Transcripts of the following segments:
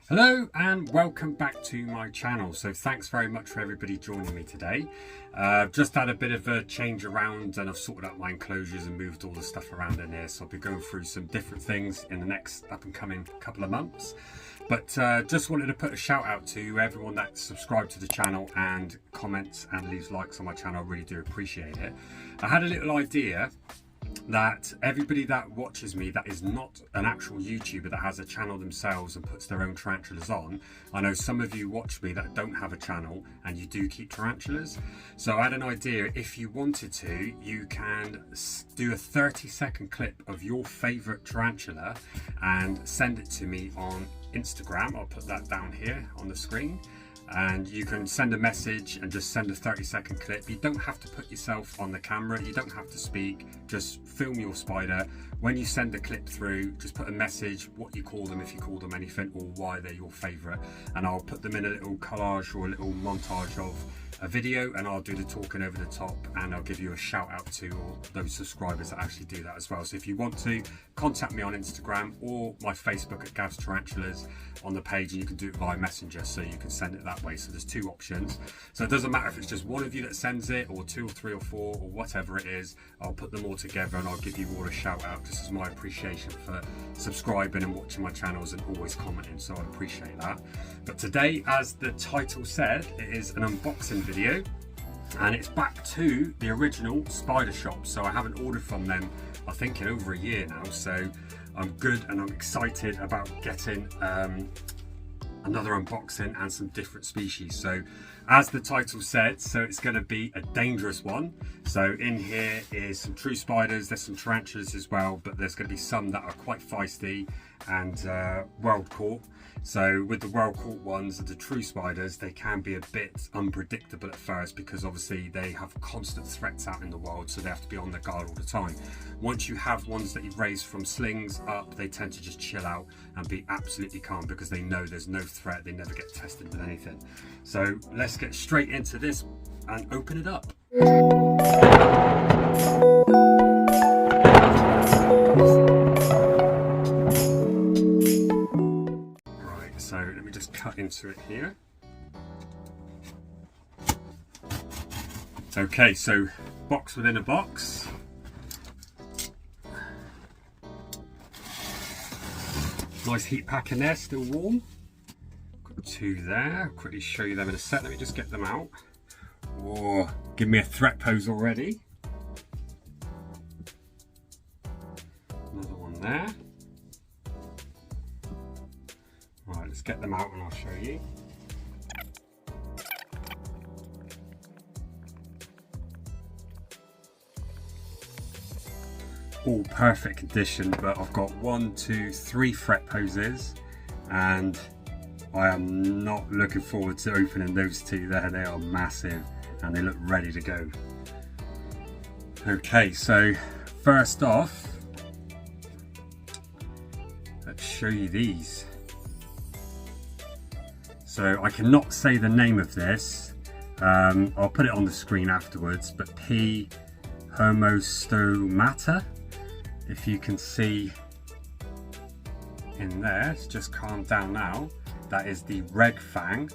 Hello and welcome back to my channel. So thanks very much for everybody joining me today. Just had a bit of a change around and I've sorted out my enclosures and moved all the stuff around in here. So I'll be going through some different things in the next up and coming couple of months. But just wanted to put a shout out to everyone that's subscribed to the channel and comments and leaves likes on my channel. I really do appreciate it. I had a little idea that everybody that watches me that is not an actual YouTuber that has a channel themselves and puts their own tarantulas on. I know some of you watch me that don't have a channel and you do keep tarantulas. So I had an idea, if you wanted to, you can do a 30-second clip of your favorite tarantula and send it to me on Instagram. I'll put that down here on the screen. And you can send a message and just send a 30-second clip. You don't have to put yourself on the camera, you don't have to speak, just film your spider. When you send the clip through, just put a message, what you call them, if you call them anything, or why they're your favourite, and I'll put them in a little collage or a little montage of a video, and I'll do the talking over the top, and I'll give you a shout out to all those subscribers that actually do that as well. So if you want to, contact me on Instagram or my Facebook at Gav's Tarantulas on the page, and you can do it via Messenger, so you can send it that way. So there's two options. So it doesn't matter if it's just one of you that sends it, or two or three or four, or whatever it is. I'll put them all together and I'll give you all a shout out. This is my appreciation for subscribing and watching my channels and always commenting, so I appreciate that. But today, as the title said, it is an unboxing video, and it's back to the original Spidershop. So I haven't ordered from them, I think, in over a year now, so I'm good and I'm excited about getting another unboxing and some different species. So as the title said, so it's going to be a dangerous one. So in here is some true spiders, there's some tarantulas as well, but there's going to be some that are quite feisty and world caught. So with the world caught ones, the true spiders, they can be a bit unpredictable at first, because obviously they have constant threats out in the wild, so they have to be on their guard all the time. Once you have ones that you've raised from slings up, they tend to just chill out and be absolutely calm because they know there's no threat, they never get tested with anything. So let's get straight into this and open it up. So let me just cut into it here. Okay, so box within a box. Nice heat pack in there, still warm. Got two there. I'll quickly show you them in a sec. Let me just get them out. Oh, give me a threat pose already. Another one there. Right, let's get them out and I'll show you. All perfect condition, but I've got 1, 2, 3 threat poses, and I am not looking forward to opening those two there. They are massive and they look ready to go. Okay, so first off, let's show you these. So I cannot say the name of this, I'll put it on the screen afterwards, but P. homostomata, if you can see in there, it's just calmed down now. That is the red fang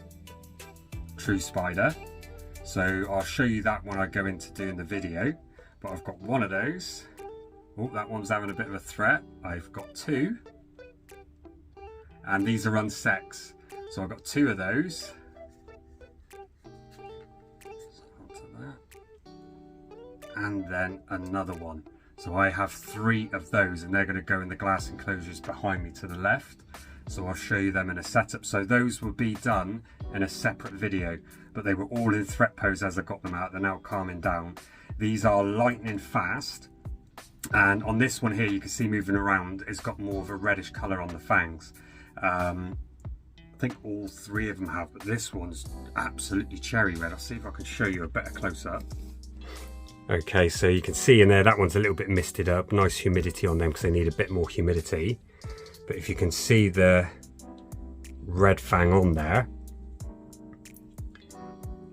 true spider. So I'll show you that when I go into doing the video, but I've got one of those. Oh, that one's having a bit of a threat. I've got two, and these are unsexed. So I've got two of those. And then another one. So I have 3 of those, and they're going to go in the glass enclosures behind me to the left. So I'll show you them in a setup. So those will be done in a separate video, but they were all in threat pose as I got them out. They're now calming down. These are lightning fast. And on this one here, you can see moving around, it's got more of a reddish color on the fangs. I think all 3 of them have, but this one's absolutely cherry red. I'll see if I can show you a better close-up. Okay, so you can see in there, that one's a little bit misted up. Nice humidity on them because they need a bit more humidity. But if you can see the red fang on there,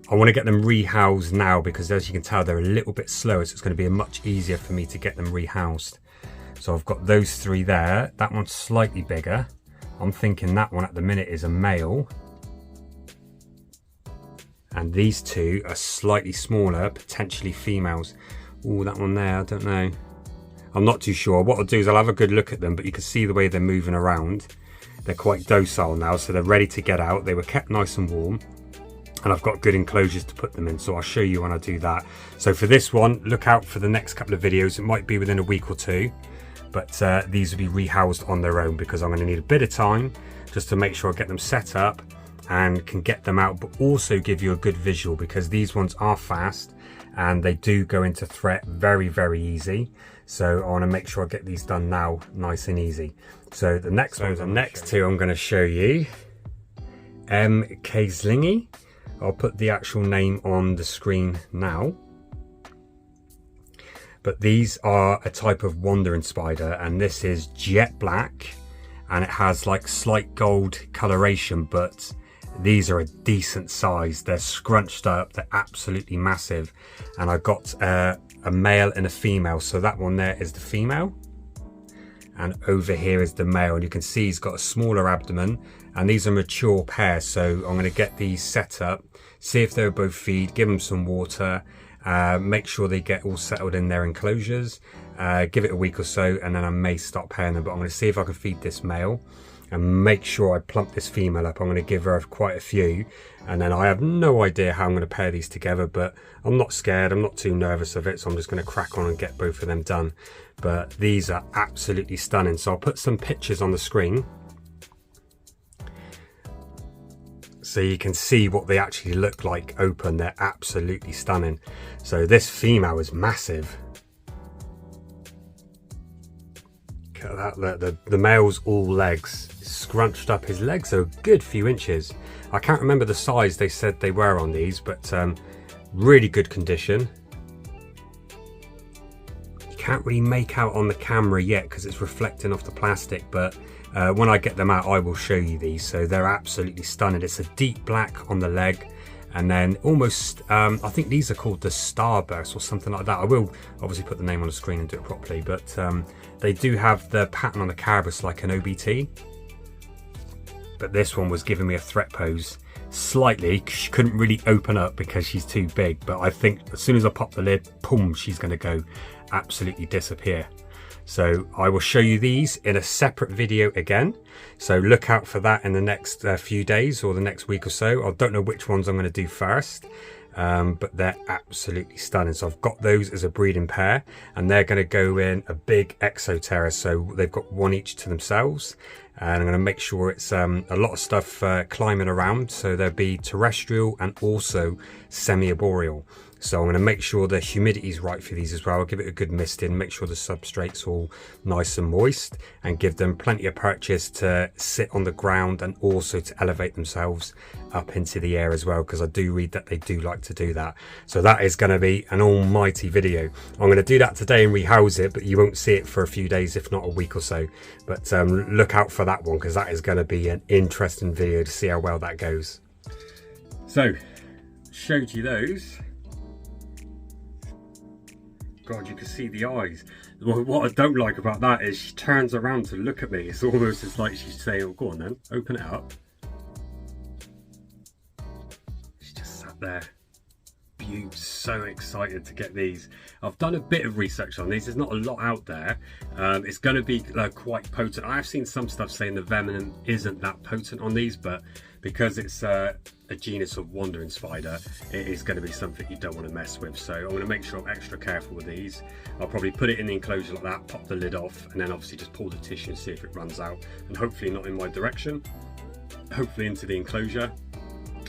I want to get them rehoused now, because as you can tell, they're a little bit slower, so it's going to be much easier for me to get them rehoused. So I've got those 3 there. That one's slightly bigger. I'm thinking that one at the minute is a male. And these two are slightly smaller, potentially females. Oh, that one there, I don't know. I'm not too sure. What I'll do is I'll have a good look at them, but you can see the way they're moving around. They're quite docile now, so they're ready to get out. They were kept nice and warm, and I've got good enclosures to put them in, so I'll show you when I do that. So for this one, look out for the next couple of videos. It might be within a week or two, but these will be rehoused on their own because I'm going to need a bit of time just to make sure I get them set up and can get them out, but also give you a good visual because these ones are fast and they do go into threat very, very easy. So I want to make sure I get these done now nice and easy. So the next two I'm going to show you, M. Kaeslingi. I'll put the actual name on the screen now. But these are a type of wandering spider, and this is jet black, and it has like slight gold coloration, but these are a decent size. They're scrunched up, they're absolutely massive. And I got a male and a female. So that one there is the female, and over here is the male. And you can see he's got a smaller abdomen, and these are mature pairs. So I'm going to get these set up, see if they'll both feed, give them some water, make sure they get all settled in their enclosures, give it a week or so, and then I may stop pairing them. But I'm going to see if I can feed this male and make sure I plump this female up. I'm going to give her quite a few, and then I have no idea how I'm going to pair these together, but I'm not scared, I'm not too nervous of it, so I'm just going to crack on and get both of them done. But these are absolutely stunning. So I'll put some pictures on the screen so you can see what they actually look like open. They're absolutely stunning. So this female is massive. Look at that, the male's all legs. Scrunched up, his legs are a good few inches. I can't remember the size they said they were on these, but really good condition. You can't really make out on the camera yet because it's reflecting off the plastic, but when I get them out I will show you these. So they're absolutely stunning. It's a deep black on the leg, and then almost I think these are called the Starburst or something like that. I will obviously put the name on the screen and do it properly, but they do have the pattern on the carapace like an OBT. But this one was giving me a threat pose slightly. She couldn't really open up because she's too big, but I think as soon as I pop the lid, boom, she's going to go absolutely disappear. So I will show you these in a separate video again, so look out for that in the next few days or the next week or so. I don't know which ones I'm going to do first, but they're absolutely stunning. So I've got those as a breeding pair, and they're going to go in a big exoterra, so they've got one each to themselves. And I'm going to make sure it's a lot of stuff climbing around, so there'll be terrestrial and also semi-arboreal. So I'm going to make sure the humidity is right for these as well. I'll give it a good misting, make sure the substrate's all nice and moist, and give them plenty of perches to sit on the ground and also to elevate themselves up into the air as well, because I do read that they do like to do that. So that is going to be an almighty video. I'm going to do that today and rehouse it, but you won't see it for a few days, if not a week or so. But look out for that one, because that is going to be an interesting video to see how well that goes. So, showed you those. God, you can see the eyes. What I don't like about that is she turns around to look at me. It's almost as like she's saying, oh, go on then, open it up. She just sat there. So excited to get these. I've done a bit of research on these. There's not a lot out there. It's going to be quite potent. I've seen some stuff saying the venom isn't that potent on these, but because it's a genus of wandering spider, it is going to be something you don't want to mess with. So I'm going to make sure I'm extra careful with these. I'll probably put it in the enclosure like that, pop the lid off, and then obviously just pull the tissue and see if it runs out, and hopefully not in my direction, hopefully into the enclosure.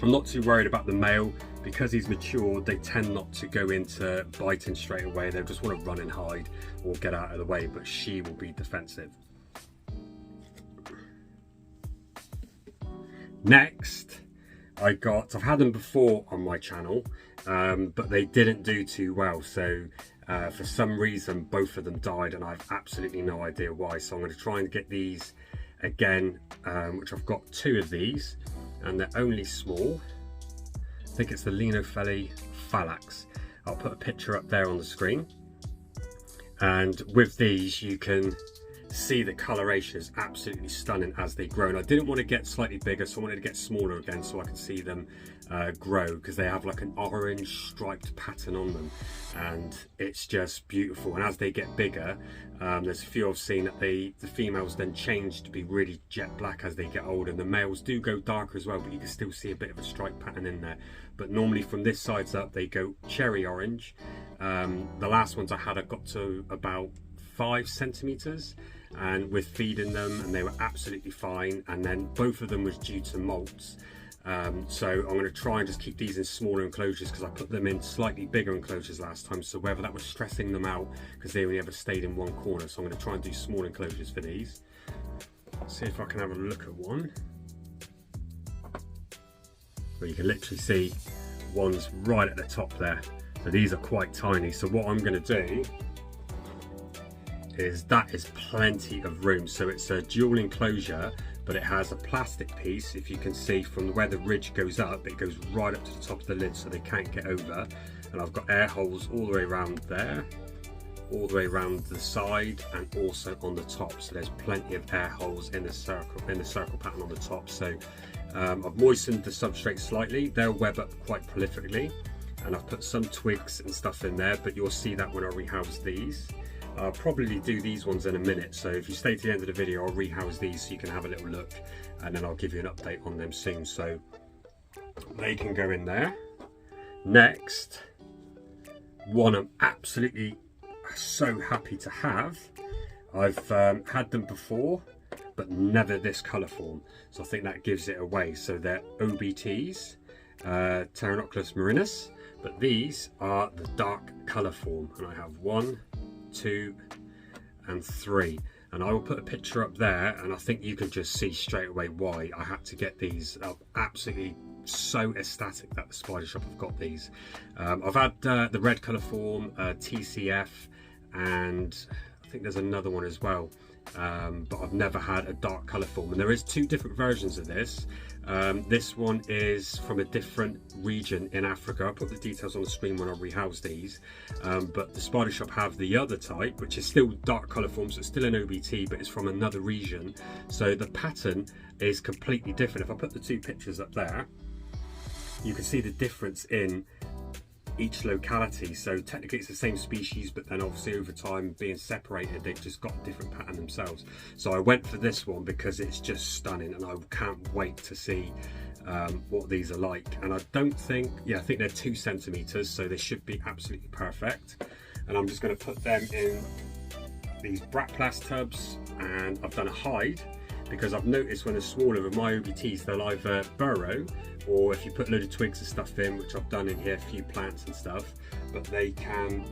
I'm not too worried about the male. Because he's mature, they tend not to go into biting straight away. They just want to run and hide or get out of the way, but she will be defensive. Next, I've had them before on my channel, but they didn't do too well. So for some reason, both of them died, and I have absolutely no idea why. So I'm going to try and get these again, which I've got 2 of these, and they're only small. I think it's the Linophele Phalax. I'll put a picture up there on the screen. And with these, you can see the coloration is absolutely stunning as they grow. And I didn't want to get slightly bigger, so I wanted to get smaller again so I can see them grow, because they have like an orange striped pattern on them, and it's just beautiful. And as they get bigger, there's a few I've seen that the females then change to be really jet black as they get older, and the males do go darker as well, but you can still see a bit of a stripe pattern in there. But normally from this sides up they go cherry orange. The last ones I had, I got to about 5 centimeters, and with feeding them, and they were absolutely fine. And then both of them was due to molts. So I'm going to try and just keep these in smaller enclosures, because I put them in slightly bigger enclosures last time, so whether that was stressing them out because they only ever stayed in one corner. So I'm going to try and do small enclosures for these. See if I can have a look at one. Well, you can literally see one's right at the top there, so these are quite tiny. So what I'm going to do is, that is plenty of room. So it's a dual enclosure, but it has a plastic piece. If you can see from where the ridge goes up, it goes right up to the top of the lid, so they can't get over. And I've got air holes all the way around there, all the way around the side, and also on the top. So there's plenty of air holes in the circle pattern on the top. So I've moistened the substrate slightly. They'll web up quite prolifically, and I've put some twigs and stuff in there, but you'll see that when I rehouse these. I'll probably do these ones in a minute, so if you stay to the end of the video, I'll rehouse these so you can have a little look, and then I'll give you an update on them soon. So they can go in there. Next, one I'm absolutely so happy to have. I've had them before, but never this colour form, so I think that gives it away. So they're OBTs, Tarantulas marinus, but these are the dark colour form, and I have 1, 2 and 3, and I will put a picture up there, and I think you can just see straight away why I had to get these. I'm absolutely so ecstatic that the Spidershop have got these. I've had the red colour form, TCF, and I think there's another one as well, but I've never had a dark colour form. And there is 2 different versions of this. This one is from a different region in Africa. I'll put the details on the screen when I rehouse these. But the Spidershop have the other type, which is still dark colour form, so it's still an OBT, but it's from another region. So the pattern is completely different. If I put the 2 pictures up there, you can see the difference in each locality. So technically it's the same species, but then obviously over time being separated, they've just got a different pattern themselves. So I went for this one because it's just stunning, and I can't wait to see what these are like. And I don't think, I think they're 2 centimeters, so they should be absolutely perfect. And I'm just going to put them in these Bratplast tubs, and I've done a hide, because I've noticed when they're smaller with my OBTs, they'll either burrow, or if you put a load of twigs and stuff in, which I've done in here, a few plants and stuff, but they can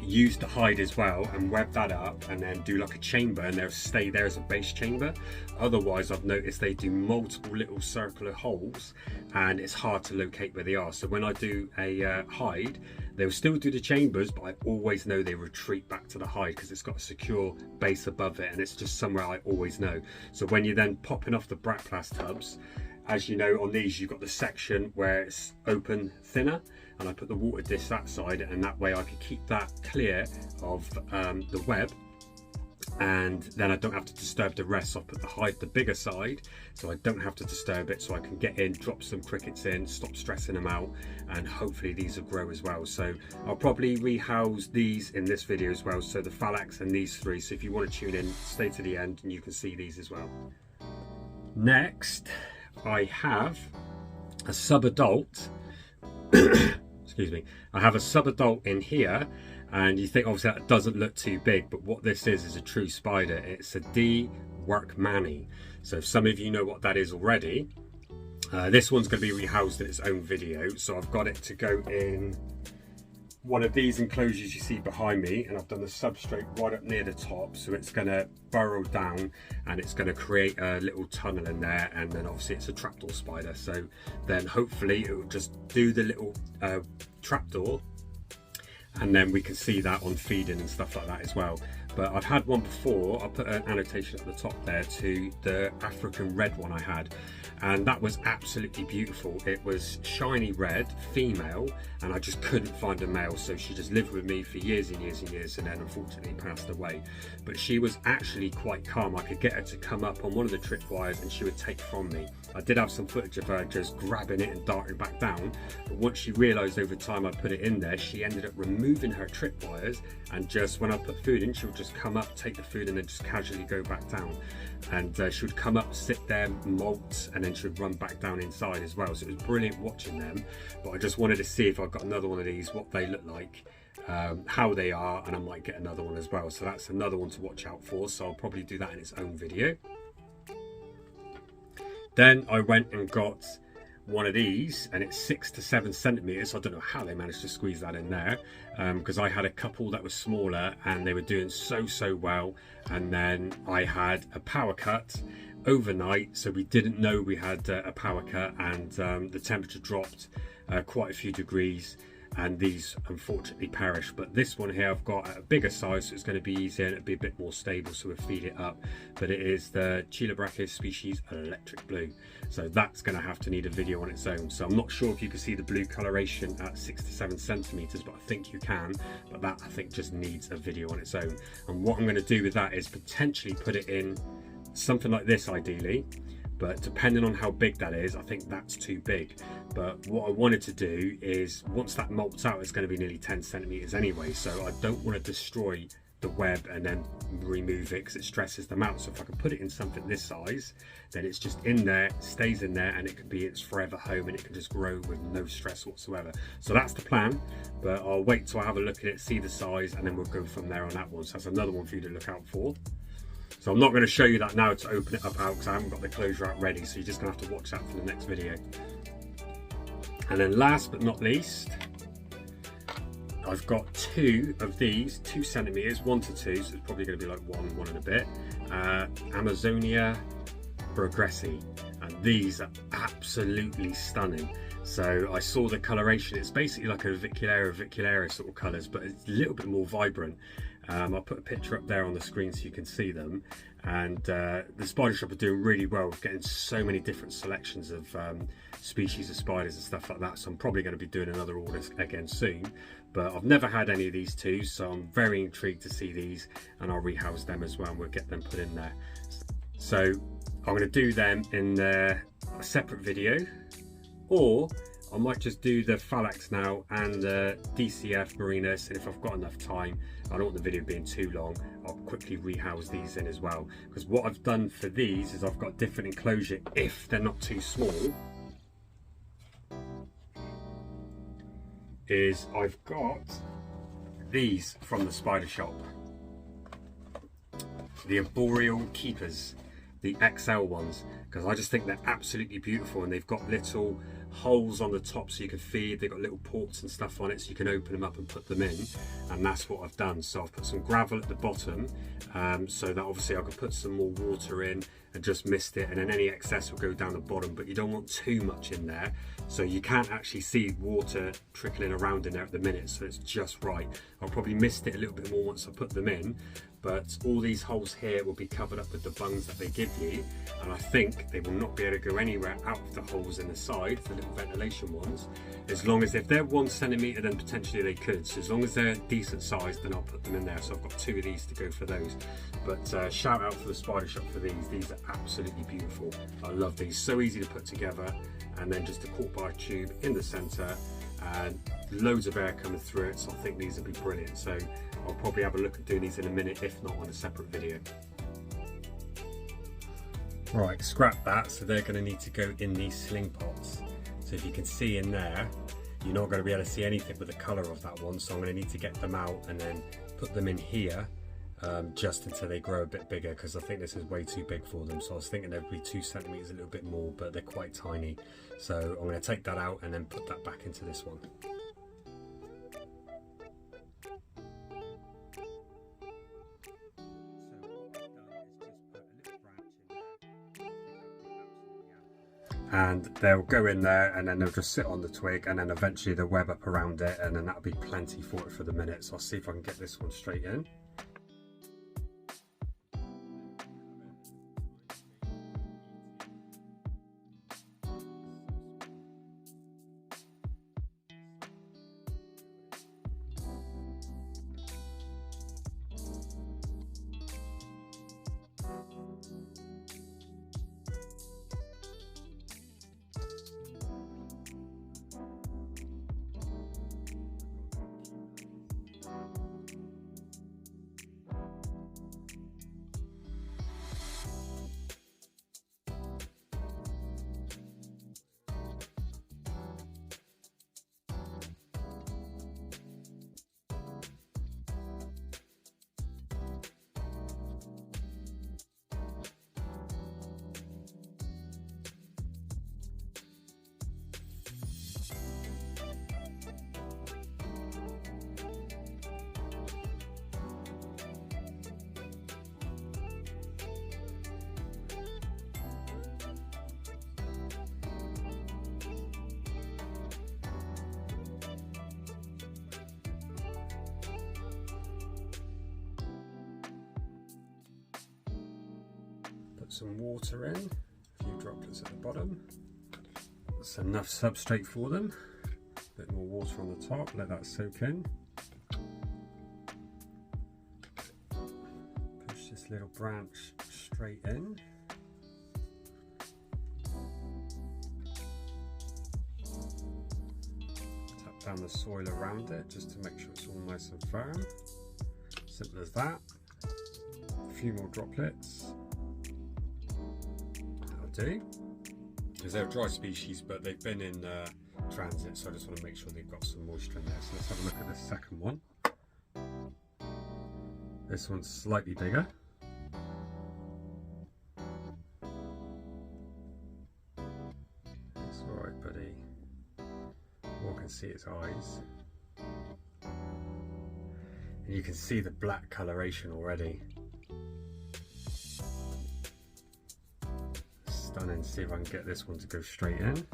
use the hide as well and web that up and then do like a chamber, and they'll stay there as a base chamber. Otherwise, I've noticed they do multiple little circular holes, and it's hard to locate where they are. So when I do a hide, they'll still do the chambers, but I always know they retreat back to the hide because it's got a secure base above it, and it's just somewhere I always know. So when you're then popping off the Bratplast tubs, as you know, on these you've got the section where it's open thinner, and I put the water dish that side, and that way I can keep that clear of the web, and then I don't have to disturb the rest. So I put the hide the bigger side, so I don't have to disturb it, so I can get in, drop some crickets in, stop stressing them out, and hopefully these will grow as well. So I'll probably rehouse these in this video as well, so the Phalax and these 3. So if you want to tune in, stay to the end and you can see these as well. Next, I have a sub-adult excuse me, I have a sub-adult in here, and you think obviously that doesn't look too big, but what this is a true spider. It's a D. Workmani. So if some of you know what that is already, this one's going to be rehoused in its own video. So I've got it to go in one of these enclosures you see behind me, and I've done the substrate right up near the top, so it's going to burrow down and it's going to create a little tunnel in there, and then obviously it's a trapdoor spider, so then hopefully it will just do the little trapdoor, and then we can see that on feeding and stuff like that as well. But I've had one before. I'll put an annotation at the top there to the African red one I had, and that was absolutely beautiful. It was shiny red, female, and I just couldn't find a male, so she just lived with me for years and years and years, and then unfortunately passed away. But she was actually quite calm. I could get her to come up on one of the tripwires and she would take from me. I did have some footage of her just grabbing it and darting back down, but once she realised over time I put it in there, she ended up removing her tripwires, and just when I put food in, she would just come up, take the food, and then just casually go back down. And she would come up, sit there, molt, and then she would run back down inside as well. So it was brilliant watching them. But I just wanted to see if I got another one of these, what they look like, how they are, and I might get another one as well. So that's another one to watch out for. So I'll probably do that in its own video. Then I went and got one of these, and it's 6 to 7 centimeters. I don't know how they managed to squeeze that in there, because I had a couple that was smaller and they were doing so well. And then I had a power cut overnight, so we didn't know we had a power cut, and the temperature dropped quite a few degrees, and these unfortunately perished. But this one here I've got at a bigger size, so it's going to be easier and it'll be a bit more stable, so we'll feed it up. But it is the Chilobrachys species electric blue, so that's going to have to need a video on its own. So I'm not sure if you can see the blue coloration at 6 to 7 centimeters, but I think you can. But that I think just needs a video on its own. And what I'm going to do with that is potentially put it in something like this ideally, but depending on how big that is, I think that's too big. But what I wanted to do is, once that molts out, it's going to be nearly 10 centimeters anyway, so I don't want to destroy the web and then remove it because it stresses them out. So if I can put it in something this size, then it's just in there, stays in there, and it can be its forever home, and it can just grow with no stress whatsoever. So that's the plan, but I'll wait till I have a look at it, see the size, and then we'll go from there on that one. So that's another one for you to look out for. So I'm not going to show you that now to open it up out, because I haven't got the closure out ready, so you're just going to have to watch that for the next video. And then last but not least, I've got two of these, 2 centimeters, 1 to 2, so it's probably going to be like one and a bit, Amazonia Progressi, and these are absolutely stunning. So I saw the coloration, it's basically like a Viculera sort of colours, but it's a little bit more vibrant. I'll put a picture up there on the screen so you can see them. And the Spidershop are doing really well with getting so many different selections of species of spiders and stuff like that. So I'm probably going to be doing another order again soon. But I've never had any of these two, so I'm very intrigued to see these, and I'll rehouse them as well, and we'll get them put in there. So I'm going to do them in a separate video, or I might just do the Phalax now and the DCF Marinus, and if I've got enough time, I don't want the video being too long, I'll quickly rehouse these in as well. Because what I've done for these is I've got different enclosure if they're not too small. Is I've got these from the Spidershop, the Arboreal Keepers, the XL ones, because I just think they're absolutely beautiful, and they've got little holes on the top so you can feed. They've got little ports and stuff on it so you can open them up and put them in, and that's what I've done. So I've put some gravel at the bottom, so that obviously I can put some more water in and just mist it, and then any excess will go down the bottom, but you don't want too much in there, so you can't actually see water trickling around in there at the minute, so it's just right. I'll probably mist it a little bit more once I put them in, but all these holes here will be covered up with the bungs that they give you, and I think they will not be able to go anywhere out of the holes in the side, the little ventilation ones, as long as, if they're 1 centimetre, then potentially they could, so as long as they're decent size, then I'll put them in there. So I've got 2 of these to go for those. But shout out for the Spidershop for these are absolutely beautiful. I love these, so easy to put together, and then just a quart bar tube in the centre and loads of air coming through it, so I think these will be brilliant. So I'll probably have a look at doing these in a minute, if not on a separate video. Right, scrap that, so they're going to need to go in these sling pots. So if you can see in there, you're not going to be able to see anything with the colour of that one, so I'm going to need to get them out and then put them in here just until they grow a bit bigger, because I think this is way too big for them. So I was thinking they'd be 2 centimetres, a little bit more, but they're quite tiny. So I'm going to take that out and then put that back into this one. And they'll go in there, and then they'll just sit on the twig, and then eventually they'll web up around it, and then that'll be plenty for it for the minute. So I'll see if I can get this one straight in. Put some water in, a few droplets at the bottom. That's enough substrate for them. A bit more water on the top, let that soak in. Push this little branch straight in. Tap down the soil around it just to make sure it's all nice and firm. Simple as that. A few more droplets. That'll do. Because they're a dry species, but they've been in transit, so I just want to make sure they've got some moisture in there. So let's have a look at the second one. This one's slightly bigger. That's alright, buddy. All I can see is eyes. And you can see the black coloration already. Stunning. See if I can get this one to go straight in.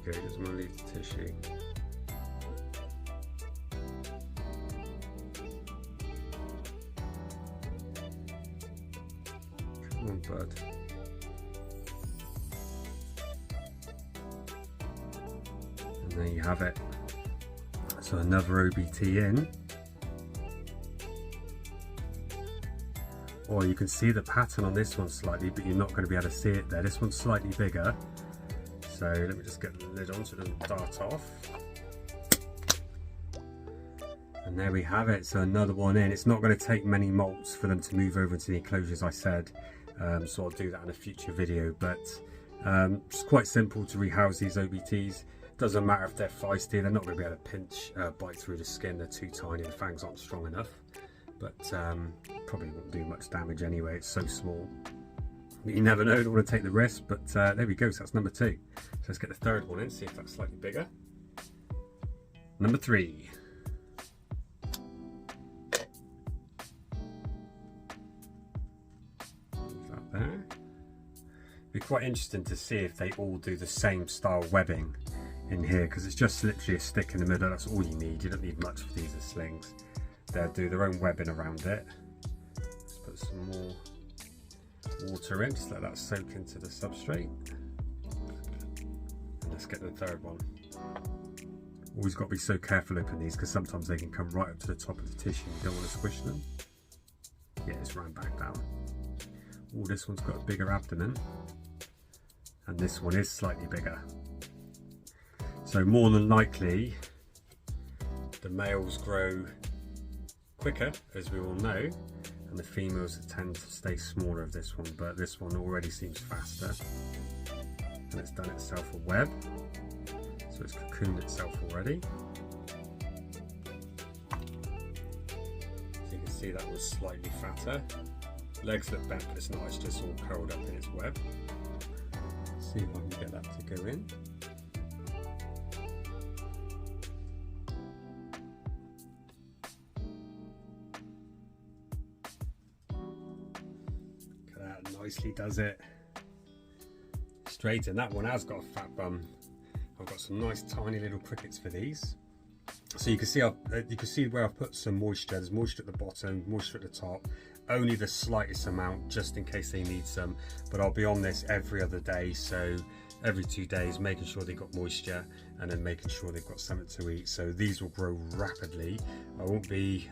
Okay, just want to leave the tissue. Come on, bud. And there you have it. So another OBT in. Or you can see the pattern on this one slightly, but you're not going to be able to see it there. This one's slightly bigger. So let me just get the lid on so it doesn't dart off. And there we have it, so another one in. It's not going to take many molts for them to move over into the enclosure, as I said, so I'll do that in a future video. But it's quite simple to rehouse these OBTs. Doesn't matter if they're feisty, they're not going to be able to pinch, bite through the skin, they're too tiny, the fangs aren't strong enough. But probably won't do much damage anyway, it's so small. You never know, don't want to take the risk, but there we go, so that's number 2. So let's get the third one in, see if that's slightly bigger. Number 3. Leave that there. Be quite interesting to see if they all do the same style webbing in here, because it's just literally a stick in the middle, that's all you need. You don't need much for these as slings. They'll do their own webbing around it. Let's put some more water in, just let that soak into the substrate. And let's get the third one. Always got to be so careful opening these, because sometimes they can come right up to the top of the tissue. You don't want to squish them. Yeah, it's right back down. Oh, this one's got a bigger abdomen, and this one is slightly bigger. So more than likely, the males grow quicker, as we all know, and the females tend to stay smaller of this one, but this one already seems faster, and it's done itself a web, so it's cocooned itself already. So you can see that was slightly fatter. Legs look bent, but it's not, it's just all curled up in its web. Let's see if I can get that to go in. Nicely does it straight, and that one has got a fat bum. I've got some nice tiny little crickets for these, so you can see where I've put some moisture. There's moisture at the bottom, moisture at the top, only the slightest amount just in case they need some, but I'll be on this every other day, so every 2 days, making sure they've got moisture and then making sure they've got something to eat. So these will grow rapidly. I won't be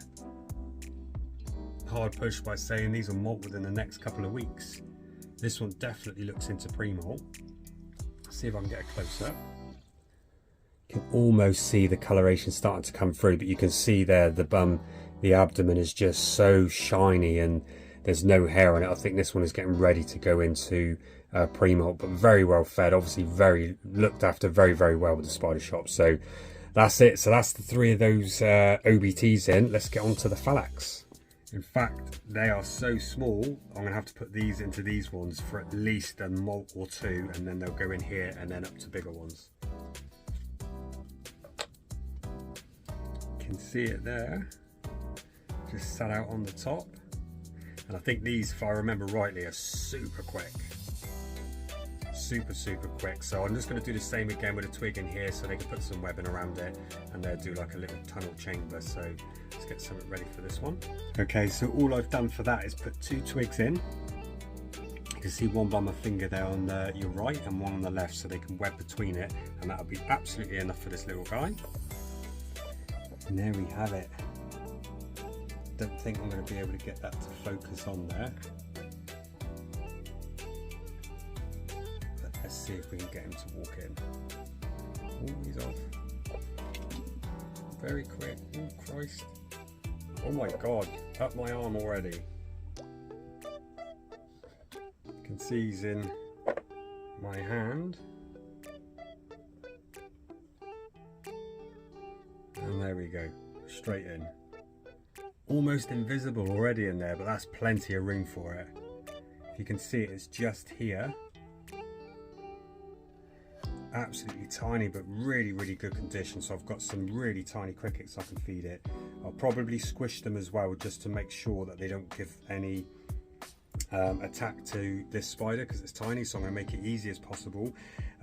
hard pushed by saying these will molt within the next couple of weeks. This one definitely looks into pre-molt. See if I can get a close up. You can almost see the coloration starting to come through, but you can see there the bum, the abdomen is just so shiny and there's no hair on it. I think this one is getting ready to go into pre-molt, but very well fed, obviously very looked after very well with the Spidershop. So that's it. So that's the 3 of those OBTs in. Let's get on to the Phallax. In fact, they are so small, I'm going to have to put these into these ones for at least a molt or 2, and then they'll go in here and then up to bigger ones. can see it there, just sat out on the top. And I think these, if I remember rightly, are super quick. Super quick. So I'm just going to do the same again with a twig in here so they can put some webbing around it and they'll do like a little tunnel chamber. So let's get something ready for this one. Okay, so all I've done for that is put 2 twigs in. You can see one by my finger there on your right and one on the left, so they can web between it, and that'll be absolutely enough for this little guy. And there we have it. Don't think I'm going to be able to get that to focus on there. But let's see if we can get him to walk in. Oh, he's off. Very quick. Oh, Christ. Oh my God, up my arm already. You can see he's in my hand. And there we go, straight in. Almost invisible already in there, but that's plenty of room for it. If you can see it, it's just here. Absolutely tiny, but really good condition. So I've got some really tiny crickets I can feed it. I'll probably squish them as well, just to make sure that they don't give any attack to this spider, because it's tiny. So I'm going to make it easy as possible.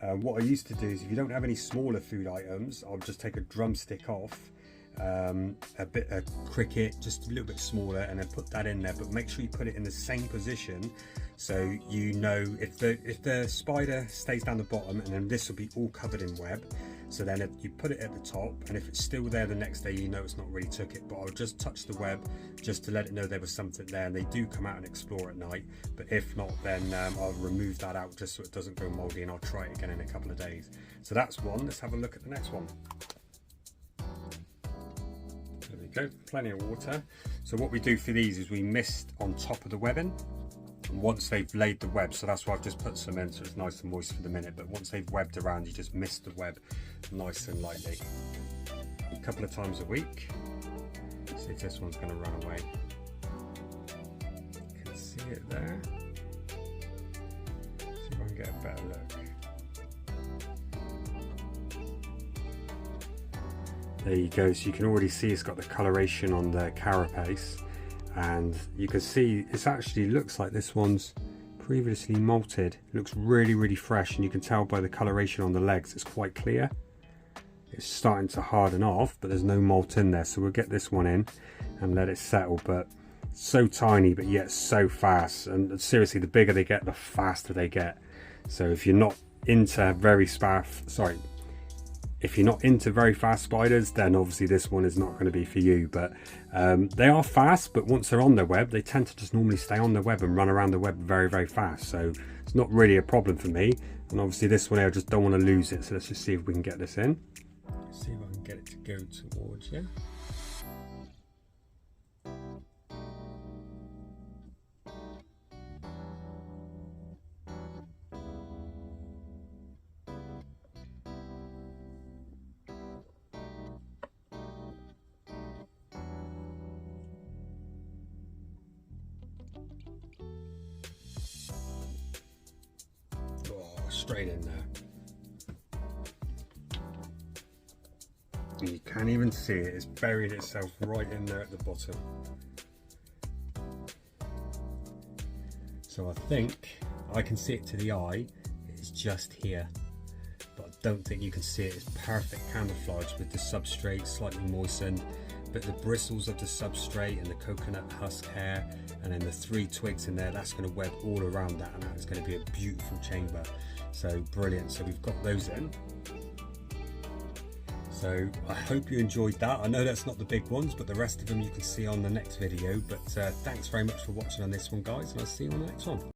What I used to do is, if you don't have any smaller food items, I'll just take a drumstick off, a bit of cricket, just a little bit smaller, and then put that in there. But make sure you put it in the same position, so you know if the spider stays down the bottom, and then this will be all covered in web. So then if you put it at the top, and if it's still there the next day, you know it's not really took it. But I'll just touch the web just to let it know there was something there, and they do come out and explore at night. But if not, then I'll remove that out just so it doesn't go moldy, and I'll try it again in a couple of days. So that's one. Let's have a look at the next one. There we go, plenty of water. So what we do for these is we mist on top of the webbing. Once they've laid the web, so that's why I've just put some in, so it's nice and moist for the minute. But once they've webbed around, you just mist the web nice and lightly. A couple of times a week. See if this one's going to run away. You can see it there. See if I can get a better look. There you go. So you can already see it's got the coloration on the carapace. And you can see it actually looks like this one's previously molted. It looks really fresh, and you can tell by the coloration on the legs it's quite clear. It's starting to harden off, but there's no molt in there. So we'll get this one in and let it settle. But so tiny, but yet so fast. And seriously, the bigger they get, the faster they get. So if you're not into very fast spiders, then obviously this one is not going to be for you. But they are fast, but once they're on their web, they tend to just normally stay on the web and run around the web very fast. So it's not really a problem for me. And obviously this one here, I just don't want to lose it. So let's just see if we can get this in. Let's see if I can get it to go towards you. Straight in there. And you can't even see it, it's buried itself right in there at the bottom. So I think I can see it to the eye, it's just here. But I don't think you can see it. It's perfect camouflage with the substrate slightly moistened, but the bristles of the substrate and the coconut husk hair, and then the 3 twigs in there, that's going to web all around that, and that's going to be a beautiful chamber. So brilliant. So we've got those in. So I hope you enjoyed that. I know that's not the big ones, but the rest of them you can see on the next video. But thanks very much for watching on this one, guys, and I'll see you on the next one.